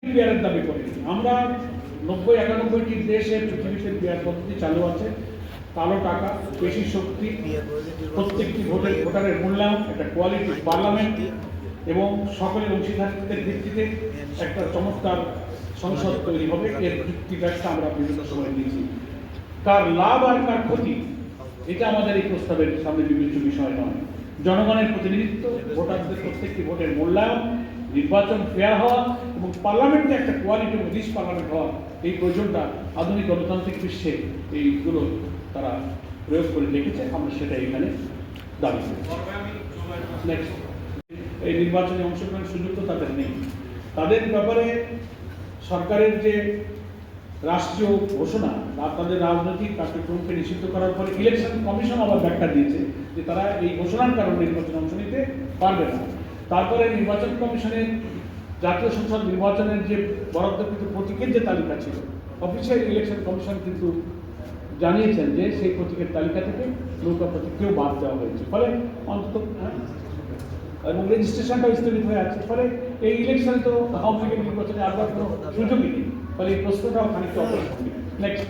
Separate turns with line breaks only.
বিয়ারের দাবি করি আমরা ৯০-৯১টি দেশে পৃথিবীতে বিয়ার পদ্ধতি চালু আছে। কালো টাকা, বেশি শক্তি, প্রত্যেকটি ভোটারের মূল্যায়ন, একটা কোয়ালিটি পার্লামেন্ট এবং সকলের অংশীদারিত্বের ভিত্তিতে একটা চমৎকার সংসদ তৈরি হবে। এর ভিত্তি ব্যবস্থা আমরা বিভিন্ন সময় দিয়েছি। কার লাভ আর কার ক্ষতি এটা আমাদের এই প্রস্তাবের সামনে বিবেচ্য বিষয় নয়। জনগণের প্রতিনিধিত্ব, ভোটারদের প্রত্যেকটি ভোটের মূল্যায়ন, নির্বাচন ফেয়ার হওয়া এবং পার্লামেন্টে একটা কোয়ালিটি এবং রিচ পার্লামেন্ট হওয়া, এই প্রয়োজনটা আধুনিক গণতান্ত্রিক বিশ্বে এইগুলো তারা প্রয়োগ করে রেখেছে। আমরা সেটা এখানে দাবি করি। নেক্সট, এই নির্বাচনে অংশগ্রহণের সুযোগ তো তাদের নেই। তাদের ব্যাপারে সরকারের যে রাষ্ট্রীয় ঘোষণা বা তাদের রাজনৈতিক কার্যক্রমকে নিষিদ্ধ করার পরে ইলেকশন কমিশন আবার ব্যাখ্যা দিয়েছে যে তারা এই ঘোষণার কারণে নির্বাচনে অংশ নিতে পারবে না। তারপরে নির্বাচন কমিশনের জাতীয় সংসদ নির্বাচনের যে বরাদ্দকৃত প্রতীকের যে তালিকা ছিল, অফিসিয়াল ইলেকশন কমিশন কিন্তু জানিয়েছেন যে সেই প্রতীকের তালিকা থেকে নৌকা প্রতীককেও বাদ দেওয়া হয়েছে। ফলে অন্তত এবং রেজিস্ট্রেশনটাও স্থগিত হয়ে আছে। ফলে এই ইলেকশনে তো আওয়ামী লীগের নির্বাচনে আর কোনো সুযোগই নেই। ফলে এই প্রশ্নটাও খানিকটা অপ্রাসঙ্গিক। নেক্সট।